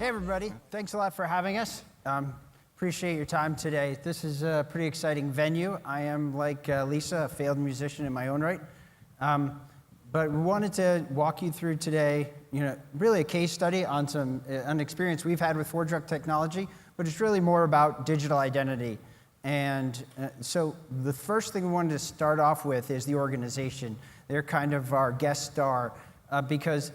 Hey everybody, thanks a lot for having us. Appreciate your time today. This is a pretty exciting venue. I am, like Lisa, a failed musician in my own right. But we wanted to walk you through today, really a case study on an experience we've had with ForgeRock technology, but it's really more about digital identity. And so the first thing we wanted to start off with is the organization. They're kind of our guest star because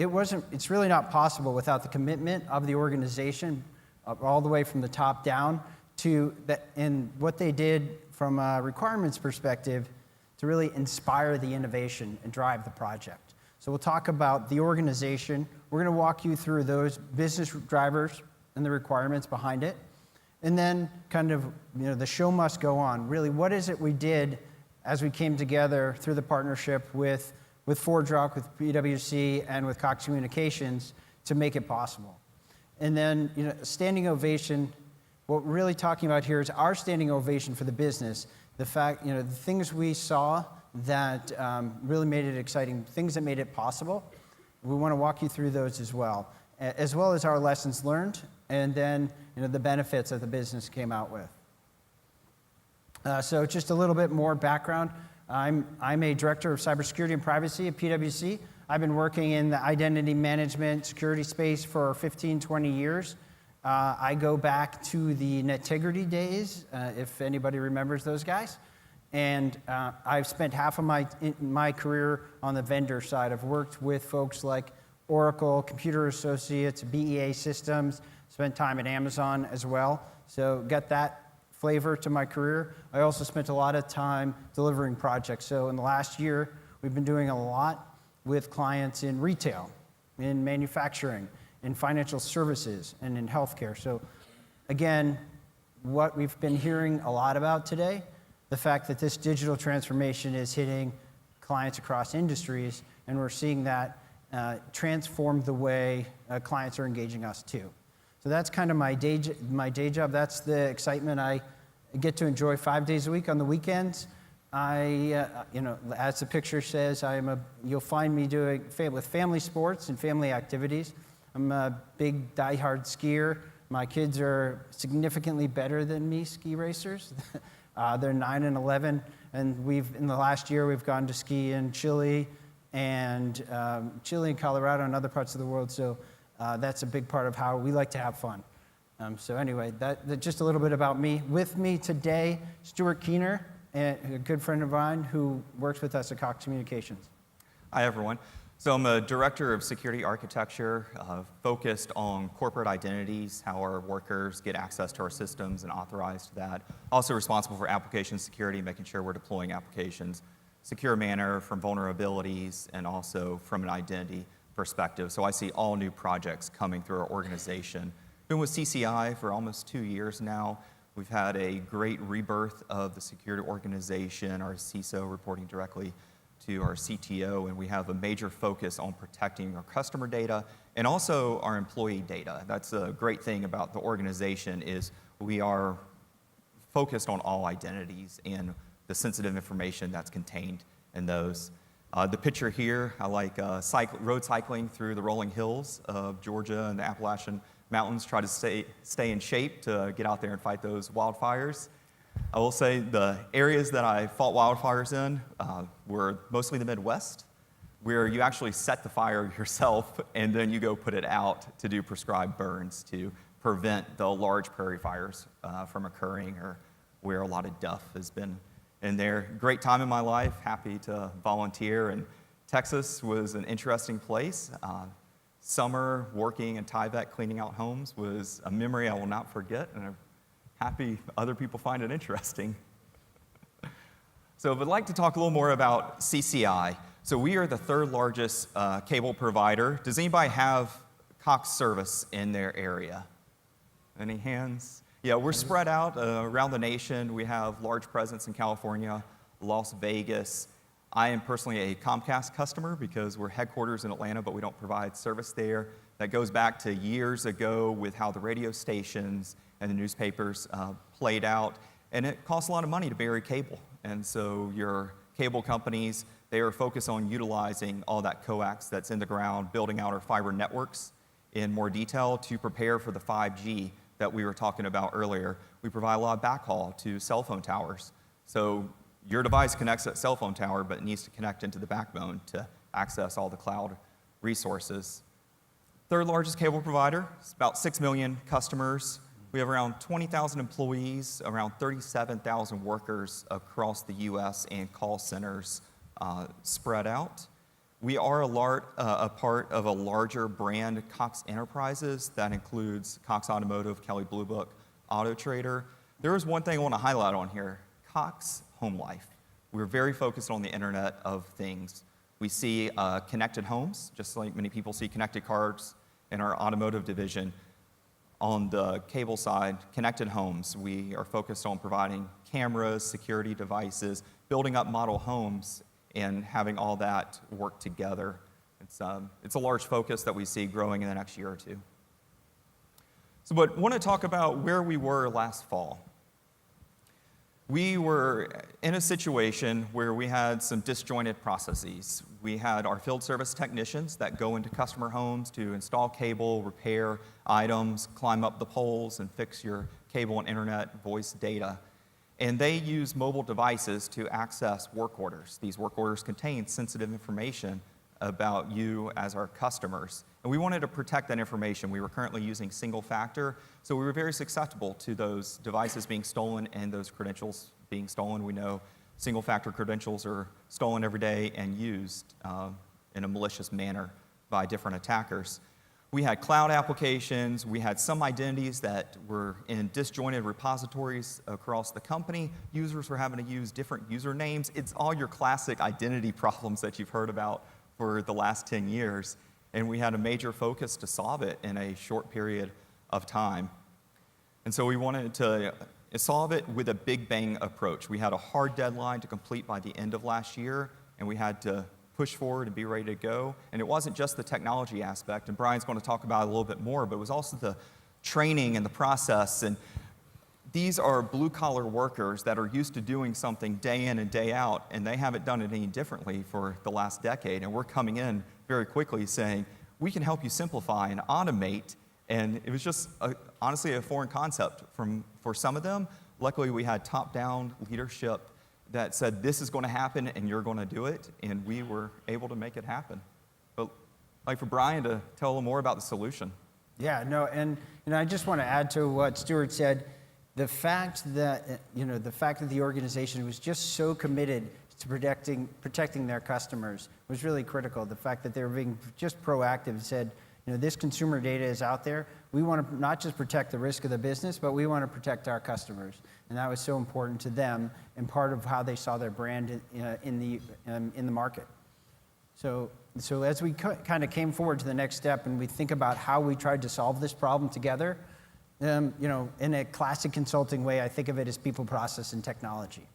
it's really not possible without the commitment of the organization all the way from the top down to that, and what they did from a requirements perspective to really inspire the innovation and drive the project. So we'll talk about the organization. We're going to walk you through those business drivers and the requirements behind it. And then kind of, the show must go on. Really, what is it we did as we came together through the partnership with ForgeRock, with PwC, and with Cox Communications to make it possible. And then, standing ovation, what we're really talking about here is our standing ovation for the business. The fact, the things we saw that really made it exciting, things that made it possible. We want to walk you through those as well as our lessons learned, and then, the benefits that the business came out with. So just a little bit more background. I'm a director of cybersecurity and privacy at PwC. I've been working in the identity management security space for 15, 20 years. I go back to the Netegrity days, if anybody remembers those guys. And I've spent half of my career on the vendor side. I've worked with folks like Oracle, Computer Associates, BEA Systems, spent time at Amazon as well. So got that flavor to my career. I also spent a lot of time delivering projects. So in the last year, we've been doing a lot with clients in retail, in manufacturing, in financial services, and in healthcare. So again, what we've been hearing a lot about today, the fact that this digital transformation is hitting clients across industries, and we're seeing that transform the way clients are engaging us too. So that's kind of my day job. That's the excitement I get to enjoy 5 days a week. On the weekends, as the picture says, you'll find me doing with family sports and family activities. I'm a big diehard skier. My kids are significantly better than me ski racers. They're 9 and 11, and in the last year we've gone to ski in Chile and Colorado and other parts of the world. So that's a big part of how we like to have fun. So anyway, that just a little bit about me. With me today, Stuart, a good friend of mine who works with us at Cox Communications. Hi, everyone. So I'm a director of security architecture, focused on corporate identities, how our workers get access to our systems and authorized to that. Also responsible for application security, making sure we're deploying applications secure manner from vulnerabilities and also from an identity perspective. So I see all new projects coming through our organization. Been with CCI for almost 2 years now. We've had a great rebirth of the security organization, our CISO reporting directly to our CTO, and we have a major focus on protecting our customer data and also our employee data. That's a great thing about the organization is we are focused on all identities and the sensitive information that's contained in those. The picture here, I like road cycling through the rolling hills of Georgia and the Appalachian Mountains, try to stay in shape to get out there and fight those wildfires. I will say the areas that I fought wildfires in were mostly the Midwest, where you actually set the fire yourself and then you go put it out to do prescribed burns to prevent the large prairie fires from occurring, or where a lot of duff has been in there. Great time in my life, happy to volunteer, and Texas was an interesting place. Summer working in Tyvek cleaning out homes was a memory I will not forget, and I'm happy other people find it interesting. So I would like to talk a little more about CCI. So we are the third largest cable provider. Does anybody have Cox service in their area? Any hands? Yeah, we're spread out around the nation. We have large presence in California, Las Vegas. I am personally a Comcast customer because we're headquarters in Atlanta, but we don't provide service there. That goes back to years ago with how the radio stations and the newspapers played out. And it costs a lot of money to bury cable. And so your cable companies, they are focused on utilizing all that coax that's in the ground, building out our fiber networks in more detail to prepare for the 5G that we were talking about earlier. We provide a lot of backhaul to cell phone towers. So your device connects to that cell phone tower, but it needs to connect into the backbone to access all the cloud resources. Third largest cable provider, it's about 6 million customers. We have around 20,000 employees, around 37,000 workers across the US and call centers spread out. We are a part of a larger brand, Cox Enterprises, that includes Cox Automotive, Kelley Blue Book, Auto Trader. There is one thing I want to highlight on here, Cox Home Life. We're very focused on the Internet of Things. We see connected homes, just like many people see connected cars in our automotive division. On the cable side, connected homes, we are focused on providing cameras, security devices, building up model homes, and having all that work together. It's a large focus that we see growing in the next year or two. So, but I want to talk about where we were last fall. We were in a situation where we had some disjointed processes. We had our field service technicians that go into customer homes to install cable, repair items, climb up the poles, and fix your cable and internet voice data. And they use mobile devices to access work orders. These work orders contain sensitive information about you as our customers. And we wanted to protect that information. We were currently using single factor, so we were very susceptible to those devices being stolen and those credentials being stolen. We know single factor credentials are stolen every day and used in a malicious manner by different attackers. We had cloud applications, we had some identities that were in disjointed repositories across the company. Users were having to use different usernames. It's all your classic identity problems that you've heard about for the last 10 years. And we had a major focus to solve it in a short period of time. And so we wanted to solve it with a big bang approach. We had a hard deadline to complete by the end of last year, and we had to push forward and be ready to go. And it wasn't just the technology aspect, and Brian's going to talk about it a little bit more, but it was also the training and the process. And these are blue-collar workers that are used to doing something day in and day out, and they haven't done it any differently for the last decade. And we're coming in very quickly saying, we can help you simplify and automate. And it was just, honestly, a foreign concept for some of them. Luckily, we had top-down leadership that said, this is going to happen, and you're going to do it, and we were able to make it happen. But I'd like for Brian to tell a little more about the solution. Yeah, no, and I just want to add to what Stuart said. The fact that the organization was just so committed to protecting their customers was really critical. The fact that they were being just proactive and said, this consumer data is out there. We want to not just protect the risk of the business, but we want to protect our customers. And that was so important to them and part of how they saw their brand in the market. So as we kind of came forward to the next step and we think about how we tried to solve this problem together, in a classic consulting way, I think of it as people, process, and technology.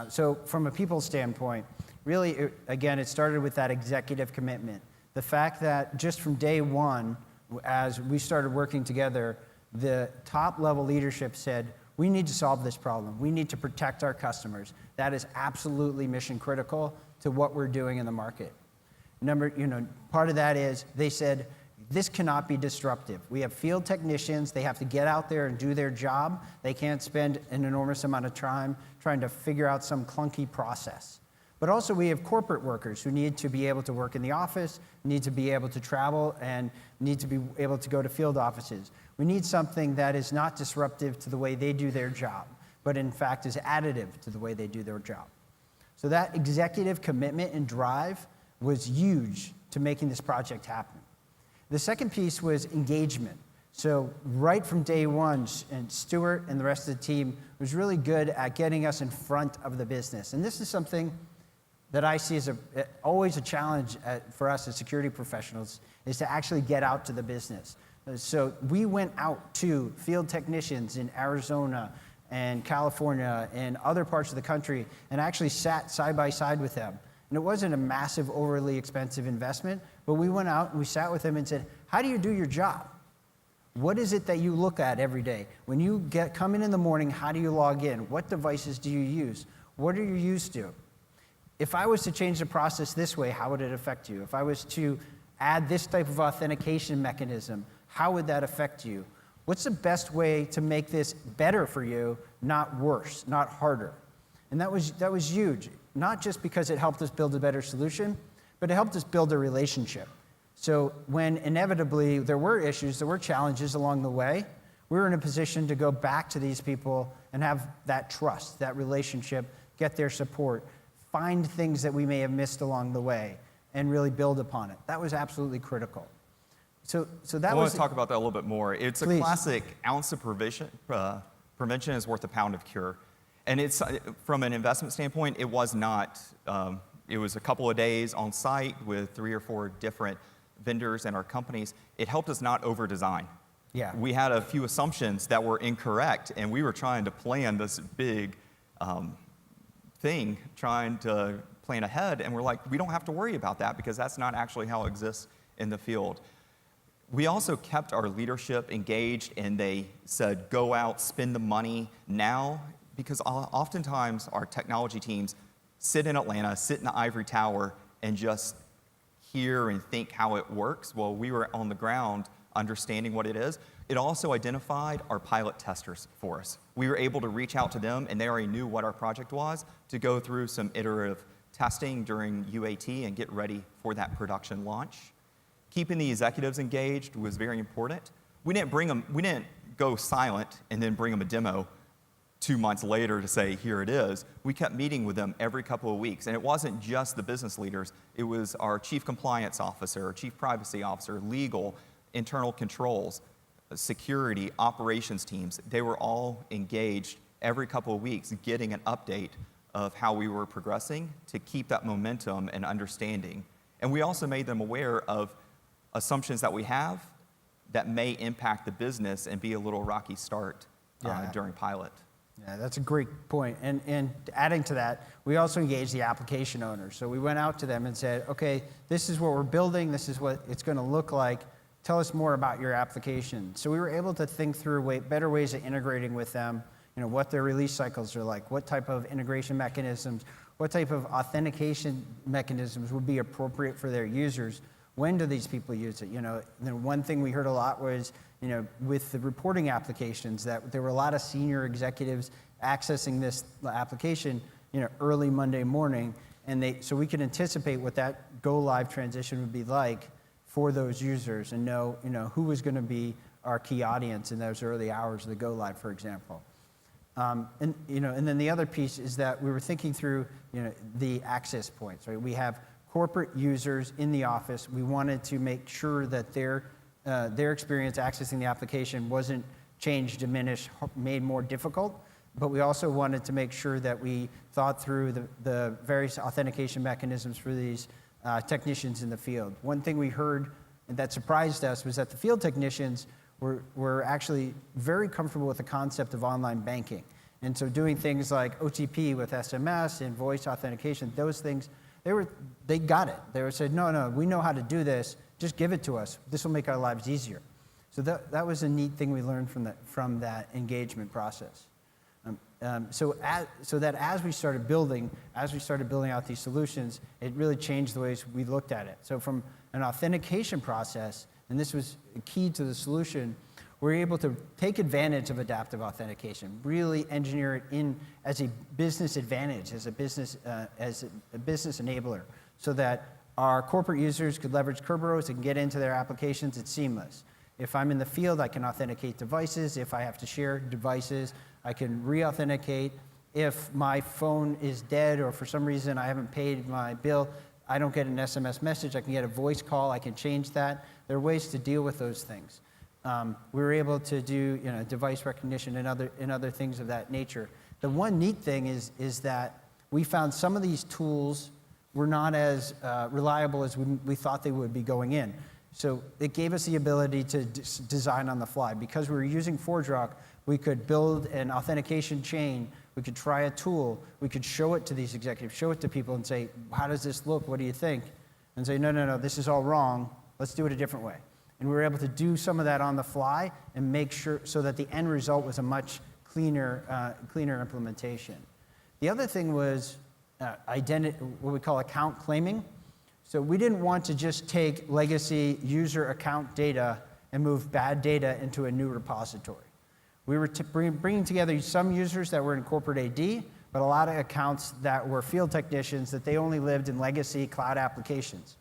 So from a people standpoint, really, again, it started with that executive commitment. The fact that just from day one, as we started working together, the top-level leadership said, we need to solve this problem. We need to protect our customers. That is absolutely mission critical to what we're doing in the market. Part of that is they said, this cannot be disruptive. We have field technicians. They have to get out there and do their job. They can't spend an enormous amount of time trying to figure out some clunky process. But also we have corporate workers who need to be able to work in the office, need to be able to travel, and need to be able to go to field offices. We need something that is not disruptive to the way they do their job, but in fact is additive to the way they do their job. So that executive commitment and drive was huge to making this project happen. The second piece was engagement. So right from day one, and Stuart and the rest of the team was really good at getting us in front of the business. And this is something that I see as always a challenge for us as security professionals, is to actually get out to the business. So we went out to field technicians in Arizona and California and other parts of the country and actually sat side by side with them. And it wasn't a massive, overly expensive investment, but we went out and we sat with them and said, how do you do your job? What is it that you look at every day? When you come in the morning, how do you log in? What devices do you use? What are you used to? If I was to change the process this way, how would it affect you? If I was to add this type of authentication mechanism. How would that affect you? What's the best way to make this better for you, not worse, not harder? And that was huge, not just because it helped us build a better solution, but it helped us build a relationship. So when inevitably there were issues, there were challenges along the way, we were in a position to go back to these people and have that trust, that relationship, get their support, find things that we may have missed along the way, and really build upon it. That was absolutely critical. So that I was... want to talk about that a little bit more. It's Please. a classic ounce of prevention is worth a pound of cure. And it's, from an investment standpoint, it was not, it was a couple of days on site with 3 or 4 different vendors and our companies. It helped us not over-design. Yeah. We had a few assumptions that were incorrect, and we were trying to plan this big thing, trying to plan ahead, and we're like, we don't have to worry about that because that's not actually how it exists in the field. We also kept our leadership engaged, and they said, go out, spend the money now, because oftentimes our technology teams sit in Atlanta, sit in the ivory tower, and just hear and think how it works. Well, we were on the ground understanding what it is. It also identified our pilot testers for us. We were able to reach out to them, and they already knew what our project was, to go through some iterative testing during UAT and get ready for that production launch. Keeping the executives engaged was very important. We didn't go silent and then bring them a demo 2 months later to say, here it is. We kept meeting with them every couple of weeks. And it wasn't just the business leaders. It was our chief compliance officer, our chief privacy officer, legal, internal controls, security, operations teams. They were all engaged every couple of weeks getting an update of how we were progressing to keep that momentum and understanding. And we also made them aware of assumptions that we have that may impact the business and be a little rocky start during pilot. Yeah, that's a great point. And adding to that, we also engaged the application owners. So we went out to them and said, okay, this is what we're building. This is what it's going to look like. Tell us more about your application. So we were able to think through better ways of integrating with them, what their release cycles are like, what type of integration mechanisms, what type of authentication mechanisms would be appropriate for their users. When do these people use it? One thing we heard a lot was, with the reporting applications, that there were a lot of senior executives accessing this application, early Monday morning, and so we could anticipate what that go live transition would be like for those users, and know, who was going to be our key audience in those early hours of the go live, for example. And then the other piece is that we were thinking through, the access points. Right? We have corporate users in the office. We wanted to make sure that their experience accessing the application wasn't changed, diminished, made more difficult. But we also wanted to make sure that we thought through the various authentication mechanisms for these technicians in the field. One thing we heard that surprised us was that the field technicians were actually very comfortable with the concept of online banking. And so doing things like OTP with SMS and voice authentication, those things, they got it. They said, no, we know how to do this. Just give it to us. This will make our lives easier. So that was a neat thing we learned from that engagement process. So that as we started building out these solutions, it really changed the ways we looked at it. So from an authentication process, and this was key to the solution, we're able to take advantage of adaptive authentication, really engineer it in as a business advantage, as a business enabler, so that our corporate users could leverage Kerberos and get into their applications. It's seamless. If I'm in the field, I can authenticate devices. If I have to share devices, I can re-authenticate. If my phone is dead or for some reason I haven't paid my bill, I don't get an SMS message. I can get a voice call. I can change that. There are ways to deal with those things. We were able to do device recognition and other things of that nature. The one neat thing is that we found some of these tools were not as reliable as we thought they would be going in. So it gave us the ability to design on the fly. Because we were using ForgeRock, we could build an authentication chain. We could try a tool. We could show it to these executives, show it to people and say, how does this look? What do you think? And say, no, this is all wrong. Let's do it a different way. And we were able to do some of that on the fly and make sure so that the end result was a much cleaner implementation. The other thing was what we call account claiming. So we didn't want to just take legacy user account data and move bad data into a new repository. We were bringing together some users that were in corporate AD, but a lot of accounts that were field technicians that they only lived in legacy cloud applications.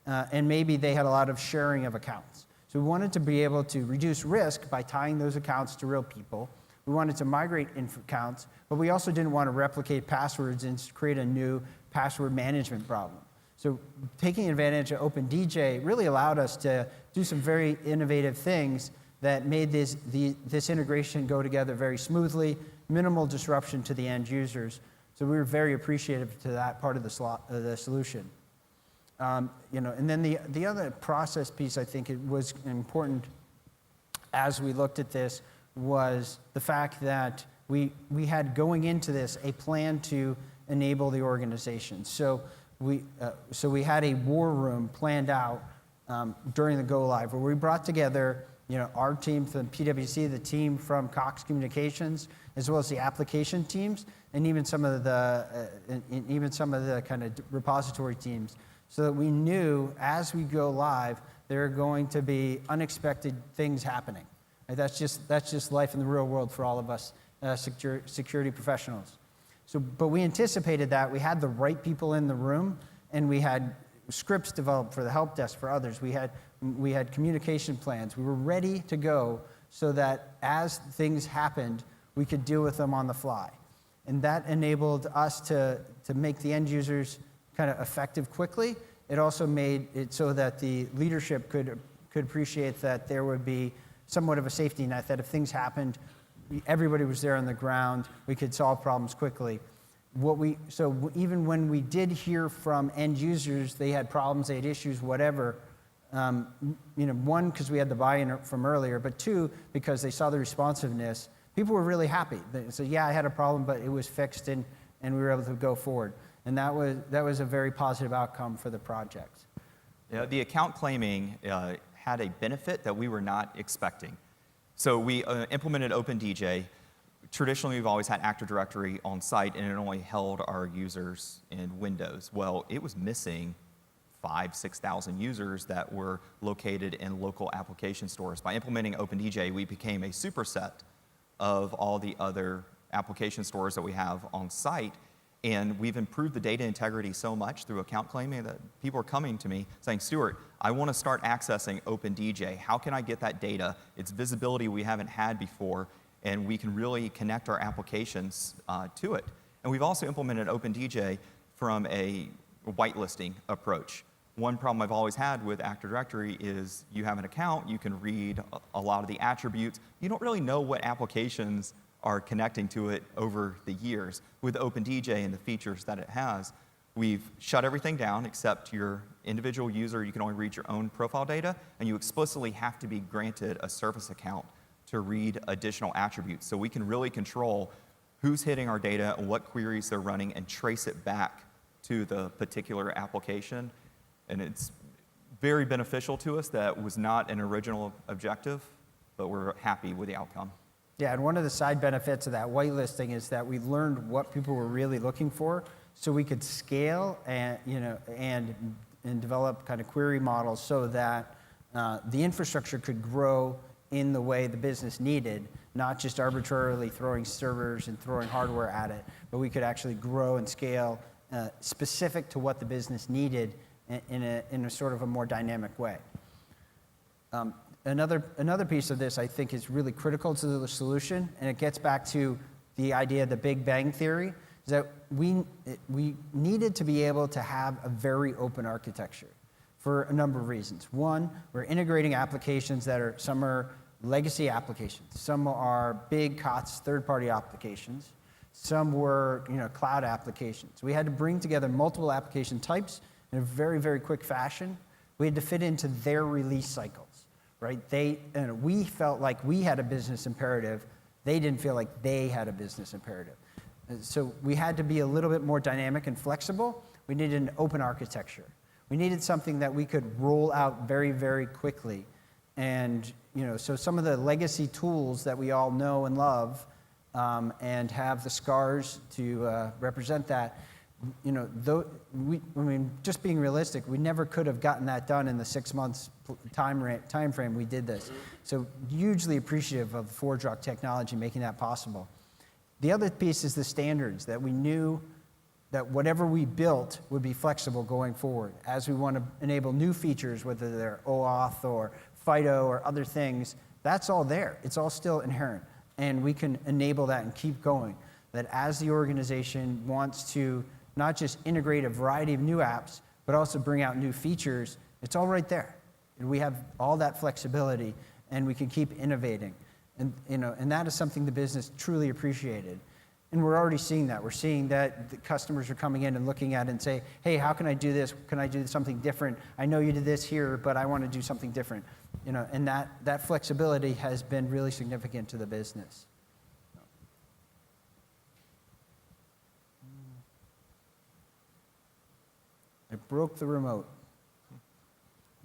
And maybe they had a lot of sharing of accounts. So we wanted to be able to reduce risk by tying those accounts to real people. We wanted to migrate accounts, but we also didn't want to replicate passwords and create a new password management problem. So taking advantage of OpenDJ really allowed us to do some very innovative things that made this integration go together very smoothly, minimal disruption to the end users. So we were very appreciative to that part of the solution. And then the other process piece I think it was important as we looked at this was the fact that we had going into this a plan to enable the organization. So we had a war room planned out during the go live where we brought together our team from PwC, the team from Cox Communications, as well as the application teams, and even some of the kind of repository teams, so that we knew as we go live there are going to be unexpected things happening. Right? That's just life in the real world for all of us security professionals. But we anticipated that. We had the right people in the room, and we had scripts developed for the help desk for others. We had communication plans. We were ready to go so that as things happened, we could deal with them on the fly. And that enabled us to make the end users kind of effective quickly. It also made it so that the leadership could appreciate that there would be somewhat of a safety net, that if things happened, everybody was there on the ground, we could solve problems quickly. So even when we did hear from end users, they had problems, they had issues, whatever, one, because we had the buy-in from earlier, but two, because they saw the responsiveness, people were really happy. They said, yeah, I had a problem, but it was fixed, and we were able to go forward. And that was a very positive outcome for the project. Yeah, the account claiming had a benefit that we were not expecting. So we implemented OpenDJ. Traditionally, we've always had Active Directory on site, and it only held our users in Windows. Well, it was missing 5,000, 6,000 users that were located in local application stores. By implementing OpenDJ, we became a superset of all the other application stores that we have on site, and we've improved the data integrity so much through account claiming that people are coming to me saying, Stuart, I want to start accessing OpenDJ. How can I get that data? It's visibility we haven't had before, and we can really connect our applications to it. And we've also implemented OpenDJ from a whitelisting approach. One problem I've always had with Active Directory is you have an account, you can read a lot of the attributes. You don't really know what applications are connecting to it over the years. With OpenDJ and the features that it has, we've shut everything down except your individual user. You can only read your own profile data, and you explicitly have to be granted a service account to read additional attributes. So we can really control who's hitting our data and what queries they're running and trace it back to the particular application. And it's very beneficial to us. That was not an original objective, but we're happy with the outcome. Yeah, and one of the side benefits of that whitelisting is that we learned what people were really looking for, so we could scale and develop kind of query models so that the infrastructure could grow in the way the business needed, not just arbitrarily throwing servers and throwing hardware at it, but we could actually grow and scale specific to what the business needed in a sort of a more dynamic way. Another piece of this I think is really critical to the solution, and it gets back to the idea of the Big Bang Theory, is that we needed to be able to have a very open architecture for a number of reasons. One, we're integrating applications that some are legacy applications, some are big COTS third-party applications, some were cloud applications. We had to bring together multiple application types in a very, very quick fashion. We had to fit into their release cycles. Right? We felt like we had a business imperative. They didn't feel like they had a business imperative. So we had to be a little bit more dynamic and flexible. We needed an open architecture. We needed something that we could roll out very, very quickly. And so some of the legacy tools that we all know and love and have the scars to represent that, I mean, just being realistic, we never could have gotten that done in the 6 months time frame we did this. So hugely appreciative of ForgeRock technology making that possible. The other piece is the standards, that we knew that whatever we built would be flexible going forward. As we want to enable new features, whether they're OAuth or FIDO or other things, that's all there. It's all still inherent. And we can enable that and keep going. That as the organization wants to not just integrate a variety of new apps, but also bring out new features, it's all right there. And we have all that flexibility, and we can keep innovating. And that is something the business truly appreciated. And we're already seeing that. We're seeing that the customers are coming in and looking at it and say, hey, how can I do this? Can I do something different? I know you did this here, but I want to do something different. And that flexibility has been really significant to the business. I broke the remote.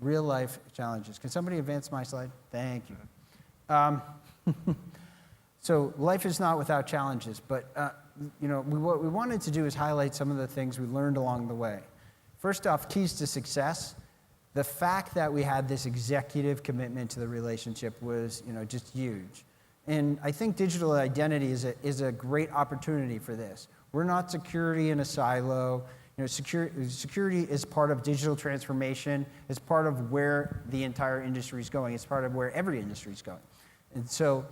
Real life challenges. Can somebody advance my slide? Thank you. So life is not without challenges, but what we wanted to do is highlight some of the things we learned along the way. First off, keys to success. The fact that we had this executive commitment to the relationship was just huge. And I think digital identity is a great opportunity for this. We're not security in a silo. Security is part of digital transformation. It's part of where the entire industry is going. It's part of where every industry is going. And so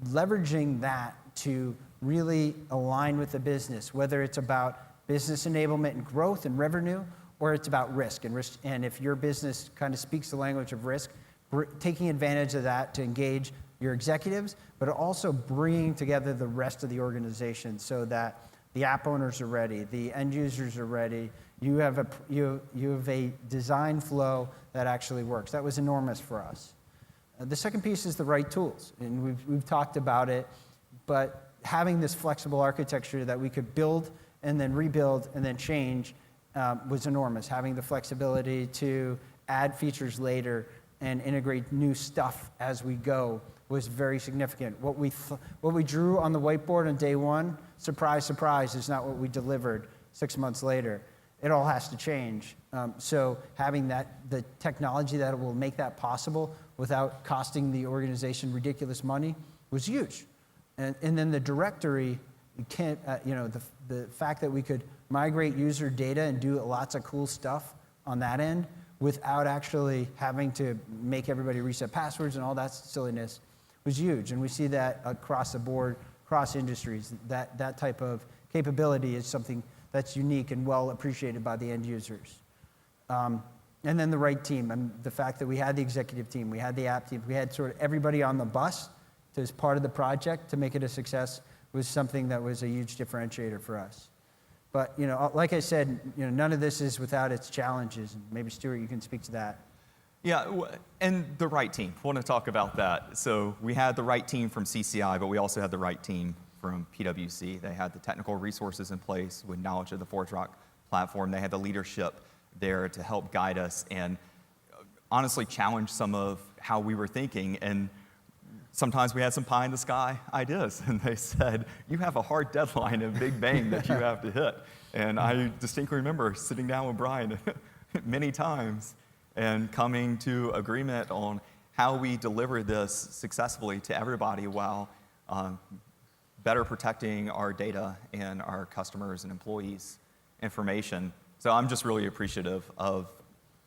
leveraging that to really align with the business, whether it's about business enablement and growth and revenue, or it's about risk. And if your business kind of speaks the language of risk, taking advantage of that to engage your executives, but also bringing together the rest of the organization so that the app owners are ready, the end users are ready, you have a design flow that actually works. That was enormous for us. The second piece is the right tools, and we've talked about it, but having this flexible architecture that we could build and then rebuild and then change was enormous. Having the flexibility to add features later and integrate new stuff as we go was very significant. What we drew on the whiteboard on day one, surprise, surprise, is not what we delivered 6 months later. It all has to change. So having the technology that will make that possible without costing the organization ridiculous money was huge. And then the directory, the fact that we could migrate user data and do lots of cool stuff on that end without actually having to make everybody reset passwords and all that silliness was huge. And we see that across the board, across industries. That type of capability is something that's unique and well appreciated by the end users. And then the right team. And the fact that we had the executive team, we had the app team, we had sort of everybody on the bus as part of the project to make it a success was something that was a huge differentiator for us. But like I said, none of this is without its challenges. And maybe Stuart, you can speak to that. Yeah, and the right team. I want to talk about that. So we had the right team from CCI, but we also had the right team from PwC. They had the technical resources in place with knowledge of the ForgeRock platform. They had the leadership there to help guide us and honestly challenge some of how we were thinking. And sometimes we had some pie in the sky ideas, and they said, you have a hard deadline and big bang that you have to hit. And I distinctly remember sitting down with Brian many times and coming to agreement on how we deliver this successfully to everybody while better protecting our data and our customers' and employees' information. So I'm just really appreciative of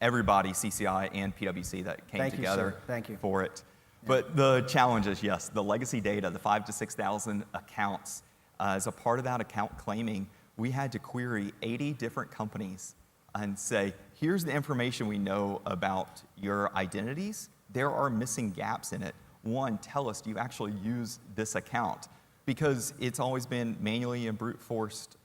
everybody, CCI and PwC, that came together for it. But the challenges, yes, the legacy data, the 5,000 to 6,000 accounts. As a part of that account claiming, we had to query 80 different companies and say, here's the information we know about your identities. There are missing gaps in it. One, tell us, do you actually use this account? Because it's always been manually and brute forced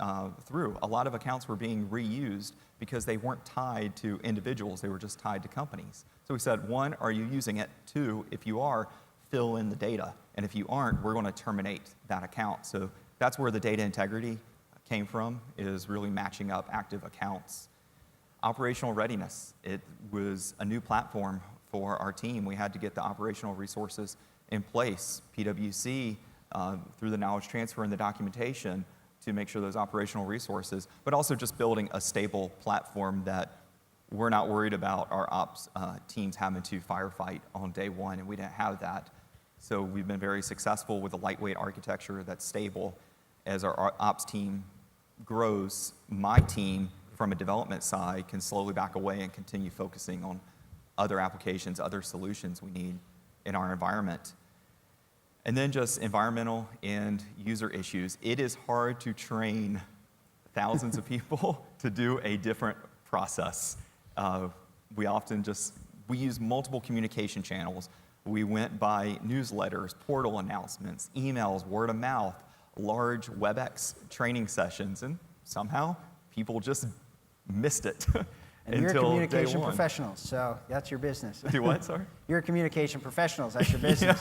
through. A lot of accounts were being reused because they weren't tied to individuals, they were just tied to companies. So we said, one, are you using it? Two, if you are, fill in the data. And if you aren't, we're going to terminate that account. So that's where the data integrity came from, is really matching up active accounts. Operational readiness. It was a new platform for our team. We had to get the operational resources in place. PwC, through the knowledge transfer and the documentation, to make sure those operational resources, but also just building a stable platform that we're not worried about our ops teams having to firefight on day one, and we didn't have that. So we've been very successful with a lightweight architecture that's stable. As our ops team grows, my team from a development side can slowly back away and continue focusing on other applications, other solutions we need in our environment. And then just environmental and user issues. It is hard to train thousands of people to do a different process. We use multiple communication channels. We went by newsletters, portal announcements, emails, word of mouth, large WebEx training sessions, and somehow people just missed it. And you're until communication day one. Professionals, so that's your business. Do what, sorry? You're communication professionals, that's your business.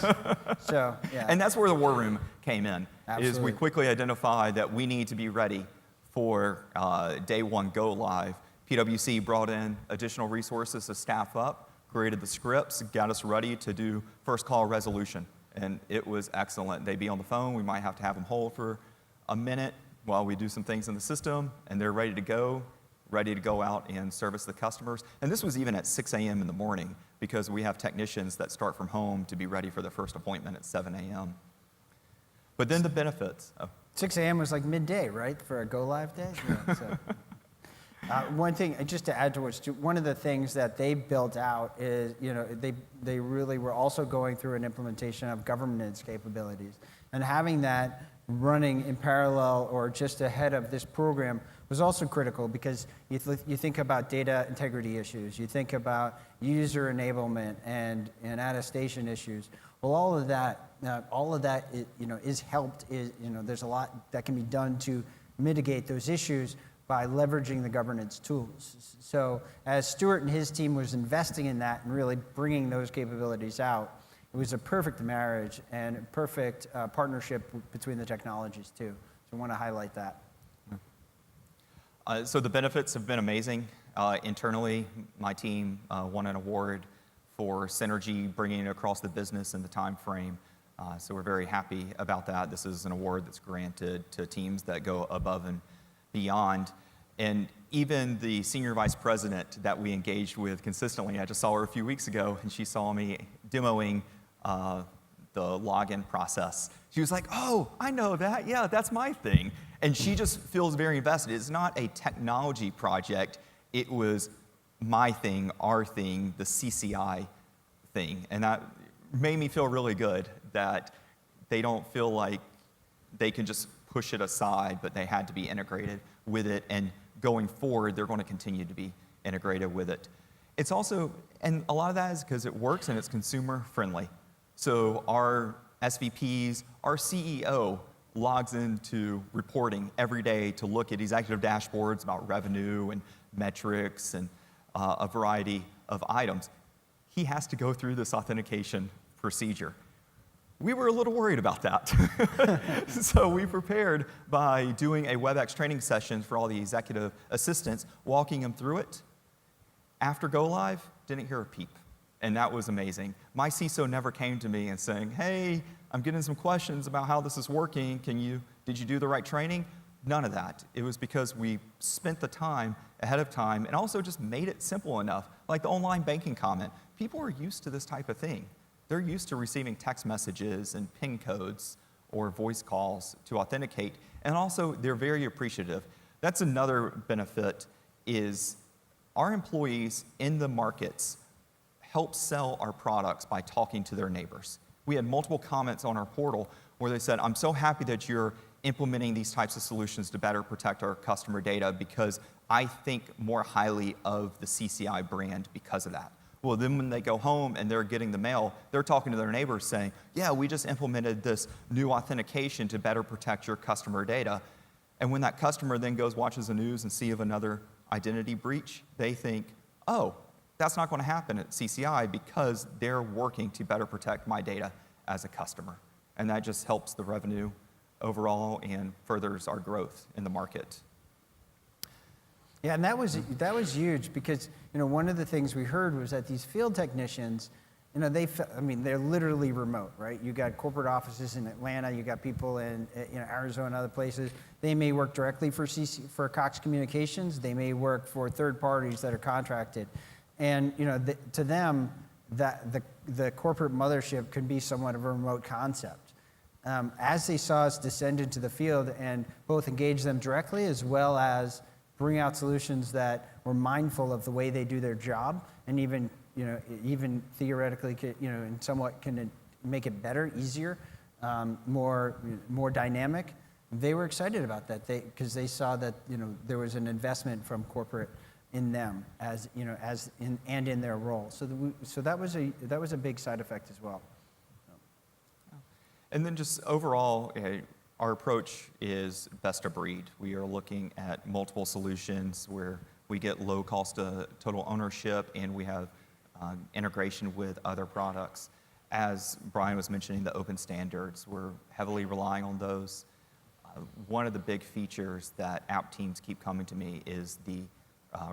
So, yeah. And that's where the war room came in, Absolutely. is we quickly identified that we need to be ready for day one go live. PwC brought in additional resources to staff up, created the scripts, got us ready to do first call resolution. And it was excellent. They'd be on the phone, we might have to have them hold for a minute while we do some things in the system, and they're ready to go out and service the customers. And this was even at 6 a.m. in the morning, because we have technicians that start from home to be ready for their first appointment at 7 a.m. But then the benefits. 6 a.m. was like midday, right, for a go-live day? Yeah, so. One thing, just to add to what Stu, one of the things that they built out is, they really were also going through an implementation of governance capabilities. And having that running in parallel or just ahead of this program was also critical, because you think about data integrity issues, you think about user enablement and attestation issues. Well, all of that is helped. There's a lot that can be done to mitigate those issues by leveraging the governance tools. So as Stuart and his team was investing in that and really bringing those capabilities out, it was a perfect marriage and a perfect partnership between the technologies too. So I want to highlight that. So the benefits have been amazing. Internally, my team won an award for synergy, bringing it across the business in the time frame. So we're very happy about that. This is an award that's granted to teams that go above and beyond. And even the senior vice president that we engaged with consistently, I just saw her a few weeks ago, and she saw me demoing the login process. She was like, "Oh, I know that. Yeah, that's my thing." And she just feels very invested. It's not a technology project. It was my thing, our thing, the CCI thing. And that made me feel really good that they don't feel like they can just push it aside, but they had to be integrated with it. And going forward, they're going to continue to be integrated with it. It's also, and a lot of that is because it works and it's consumer friendly. So our SVPs, our CEO logs into reporting every day to look at executive dashboards about revenue and metrics and a variety of items. He has to go through this authentication procedure. We were a little worried about that. So we prepared by doing a WebEx training session for all the executive assistants, walking them through it. After go live, didn't hear a peep. And that was amazing. My CISO never came to me and saying, "Hey, I'm getting some questions about how this is working. Did you do the right training?" None of that. It was because we spent the time ahead of time and also just made it simple enough. Like the online banking comment. People are used to this type of thing. They're used to receiving text messages and PIN codes or voice calls to authenticate. And also, they're very appreciative. That's another benefit, is our employees in the markets help sell our products by talking to their neighbors. We had multiple comments on our portal where they said, "I'm so happy that you're implementing these types of solutions to better protect our customer data, because I think more highly of the CCI brand because of that." Well, then when they go home and they're getting the mail, they're talking to their neighbors saying, "Yeah, we just implemented this new authentication to better protect your customer data." And when that customer then goes, watches the news and see of another identity breach, they think, "Oh, that's not going to happen at CCI because they're working to better protect my data as a customer." And that just helps the revenue overall and furthers our growth in the market. Yeah, and that was huge, because one of the things we heard was that these field technicians, I mean, they're literally remote, right? You got corporate offices in Atlanta, you got people in Arizona and other places. They may work directly for Cox Communications. They may work for third parties that are contracted. And to them, the corporate mothership could be somewhat of a remote concept. As they saw us descend into the field and both engage them directly as well as bring out solutions that were mindful of the way they do their job and even theoretically, and somewhat can make it better, easier, more dynamic. They were excited about that because they saw that there was an investment from corporate in them and in their role. So that was a big side effect as well. And then just overall, our approach is best of breed. We are looking at multiple solutions where we get low cost of total ownership and we have integration with other products. As Brian was mentioning, the open standards, we're heavily relying on those. One of the big features that app teams keep coming to me is the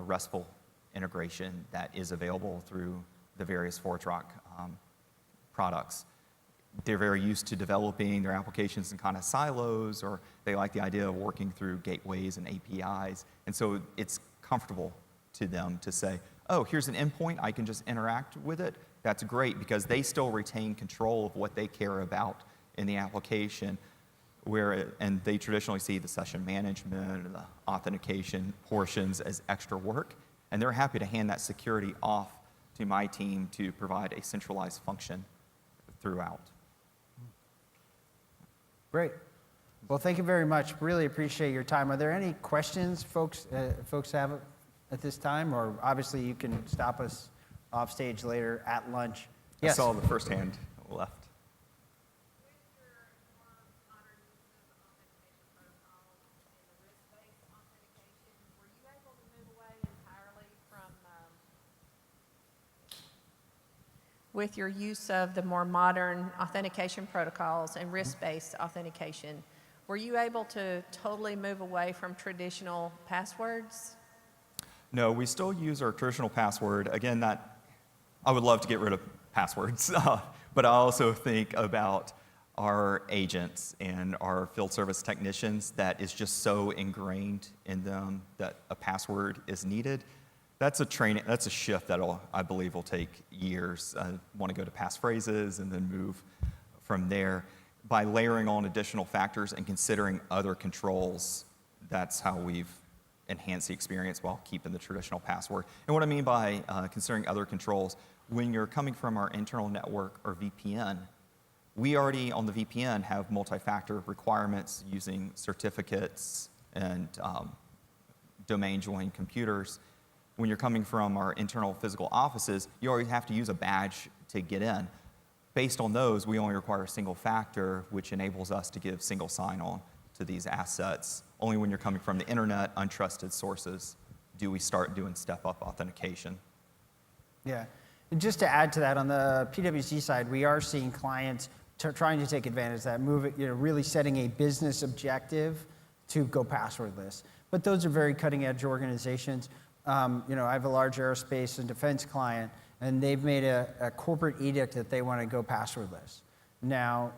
RESTful integration that is available through the various ForgeRock products. They're very used to developing their applications in kind of silos, or they like the idea of working through gateways and APIs. And so it's comfortable to them to say, oh, here's an endpoint, I can just interact with it. That's great because they still retain control of what they care about in the application, and they traditionally see the session management or the authentication portions as extra work, and they're happy to hand that security off to my team to provide a centralized function throughout. Great. Well, thank you very much. Really appreciate your time. Are there any questions folks have at this time? Or obviously you can stop us off stage later at lunch. Yes. I saw the first hand left. With your more modern use of authentication protocols and the risk-based authentication, were you able to move away entirely from with your use of the more modern authentication protocols and risk-based authentication, were you able to totally move away from traditional passwords? No, we still use our traditional password. Again, I would love to get rid of passwords, but I also think about our agents and our field service technicians that is just so ingrained in them that a password is needed. That's a shift that I believe will take years. I want to go to passphrases and then move from there. By layering on additional factors and considering other controls, that's how we've enhanced the experience while keeping the traditional password. And what I mean by considering other controls, when you're coming from our internal network or VPN, we already on the VPN have multi-factor requirements using certificates and domain joined computers. When you're coming from our internal physical offices, you already have to use a badge to get in. Based on those, we only require a single factor, which enables us to give single sign-on to these assets. Only when you're coming from the internet, untrusted sources, do we start doing step-up authentication. Yeah. And just to add to that, on the PwC side, we are seeing clients trying to take advantage of that, really setting a business objective to go passwordless. But those are very cutting-edge organizations. I have a large aerospace and defense client, and they've made a corporate edict that they want to go passwordless. Now,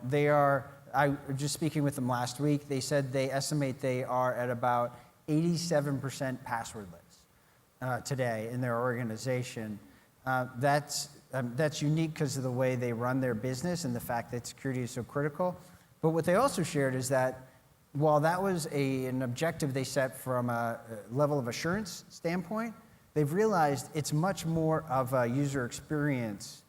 I was just speaking with them last week, they said they estimate they are at about 87% passwordless today in their organization. That's unique because of the way they run their business and the fact that security is so critical. But what they also shared is that while that was an objective they set from a level of assurance standpoint, they've realized it's much more of a user experience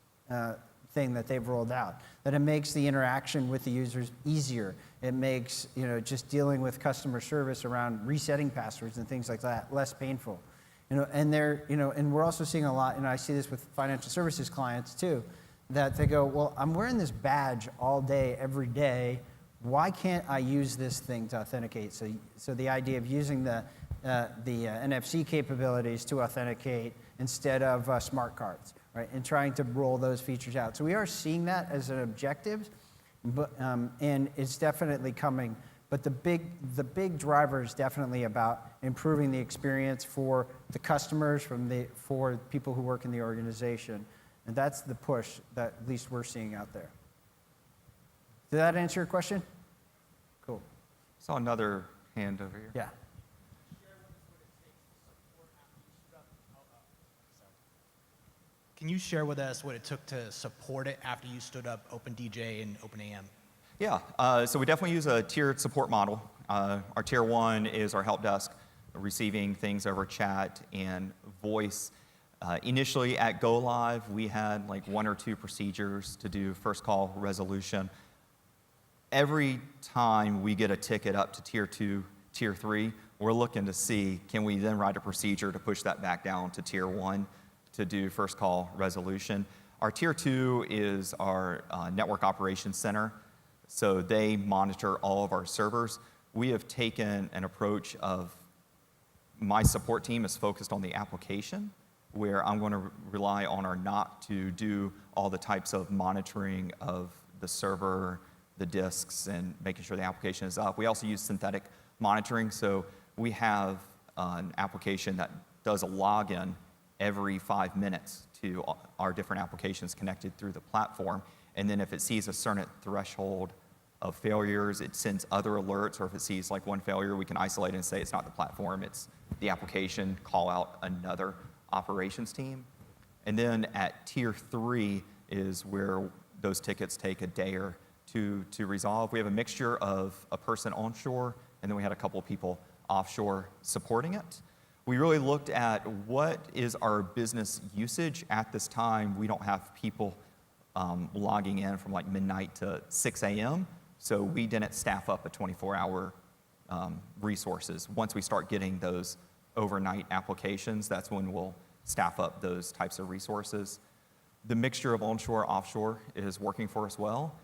thing that they've rolled out, that it makes the interaction with the users easier. It makes just dealing with customer service around resetting passwords and things like that less painful. And we're also seeing a lot, I see this with financial services clients too, that they go, well, I'm wearing this badge all day, every day. Why can't I use this thing to authenticate? So the idea of using the NFC capabilities to authenticate instead of smart cards, right? And trying to roll those features out. So we are seeing that as an objective, and it's definitely coming. But the big driver is definitely about improving the experience for the customers, for people who work in the organization, And that's the push that at least we're seeing out there. Did that answer your question? Cool. Saw another hand over here. Yeah. Can you share with us what it took to support it after you stood up OpenDJ and OpenAM? Yeah, so we definitely use a tiered support model. Our tier 1 is our help desk, receiving things over chat and voice. Initially at Go Live, we had like 1 or 2 procedures to do first call resolution. Every time we get a ticket up to tier 2, tier 3, we're looking to see, can we then write a procedure to push that back down to tier 1 to do first call resolution. Our tier 2 is our network operations center. So they monitor all of our servers. We have taken an approach of my support team is focused on the application, where I'm going to rely on our NOC to do all the types of monitoring of the server, the disks, and making sure the application is up. We also use synthetic monitoring, so we have an application that does a login every 5 minutes to our different applications connected through the platform. And then if it sees a certain threshold of failures, it sends other alerts, or if it sees like one failure, we can isolate it and say it's not the platform, it's the application, call out another operations team. And then at tier 3 is where those tickets take a day or two to resolve. We have a mixture of a person onshore, and then we had a couple of people offshore supporting it. We really looked at what is our business usage at this time. We don't have people logging in from like midnight to 6 a.m., so we didn't staff up a 24-hour resources. Once we start getting those overnight applications, that's when we'll staff up those types of resources. The mixture of onshore, offshore is working for us well.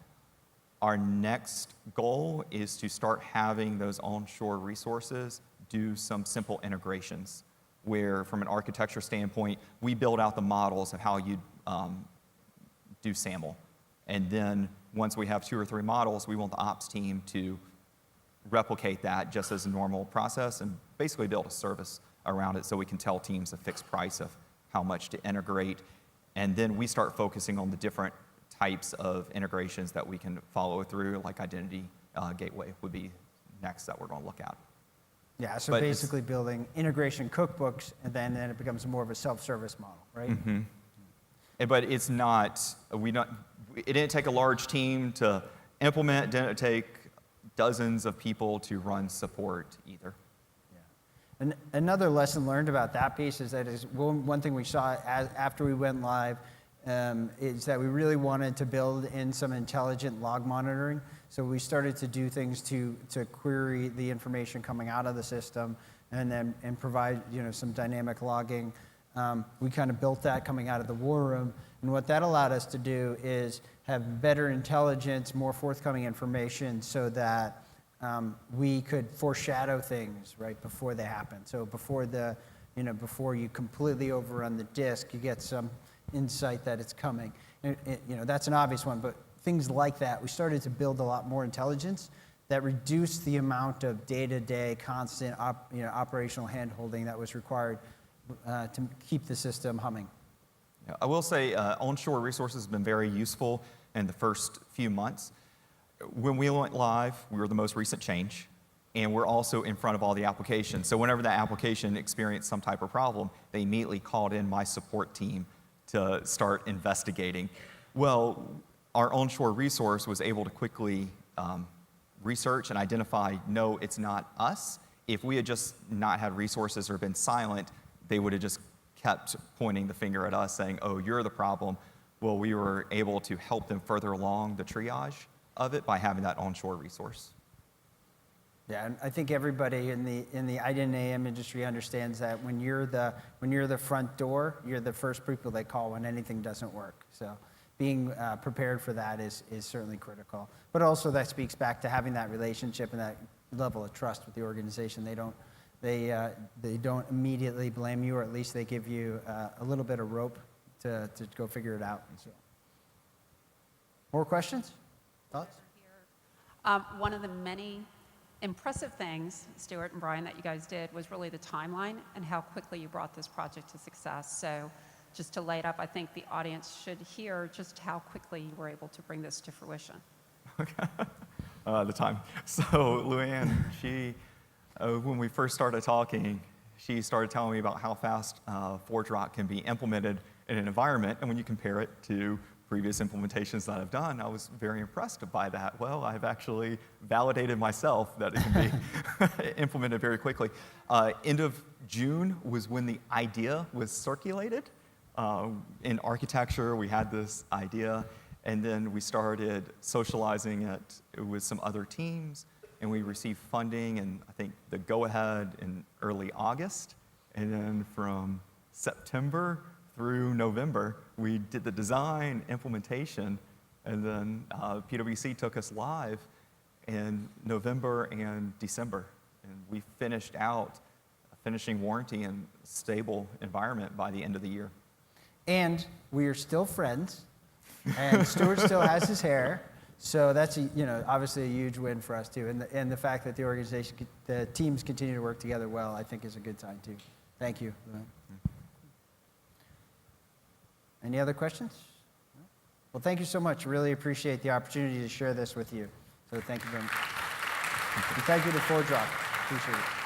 Our next goal is to start having those onshore resources do some simple integrations, where from an architecture standpoint, we build out the models of how you do SAML. And then once we have 2 or 3 models, we want the ops team to replicate that just as a normal process and basically build a service around it so we can tell teams a fixed price of how much to integrate. And then we start focusing on the different types of integrations that we can follow through, like identity gateway would be next that we're going to look at. Yeah, so But basically building integration cookbooks, and then it becomes more of a self-service model, right? Mm-hmm. But it's not, it didn't take a large team to implement, didn't take dozens of people to run support either. Yeah. And another lesson learned about that piece is that one thing we saw after we went live is that we really wanted to build in some intelligent log monitoring. So we started to do things to query the information coming out of the system and provide some dynamic logging. We kind of built that coming out of the war room. And what that allowed us to do is have better intelligence, more forthcoming information so that we could foreshadow things right before they happen. So before before you completely overrun the disk, you get some insight that it's coming. That's an obvious one, but things like that, we started to build a lot more intelligence that reduced the amount of day-to-day constant operational hand-holding that was required to keep the system humming. Yeah, I will say onshore resources have been very useful in the first few months. When we went live, we were the most recent change, and we're also in front of all the applications. So whenever that application experienced some type of problem, they immediately called in my support team to start investigating. Well, our onshore resource was able to quickly research and identify, no, it's not us. If we had just not had resources or been silent, they would have just kept pointing the finger at us saying, oh, you're the problem. Well, we were able to help them further along the triage of it by having that onshore resource. Yeah, and I think everybody in the identity AM industry understands that when you're the front door, you're the first people they call when anything doesn't work. So being prepared for that is certainly critical. But also that speaks back to having that relationship and that level of trust with the organization. They don't immediately blame you, or at least they give you a little bit of rope to go figure it out. So, more questions? Thoughts? One of the many impressive things, Stuart and Brian, that you guys did was really the timeline and how quickly you brought this project to success. So just to lay it up, I think the audience should hear just how quickly you were able to bring this to fruition. The time. So Luann, she, when we first started talking, she started telling me about how fast ForgeRock can be implemented in an environment, and when you compare it to previous implementations that I've done, I was very impressed by that. Well, I've actually validated myself that it can be implemented very quickly. End of June was when the idea was circulated. In architecture, we had this idea, and then we started socializing it with some other teams, and we received funding and I think the go-ahead in early August. And then from September through November, we did the design, implementation, and then PwC took us live in November and December. And we finished out a finishing warranty and stable environment by the end of the year. And we are still friends, and Stuart still has his hair, so that's obviously a huge win for us too. And the fact that the teams continue to work together well, I think is a good sign too. Thank you. Any other questions? Well, thank you so much. Really appreciate the opportunity to share this with you. So thank you very much. And thank you to ForgeRock. Appreciate it.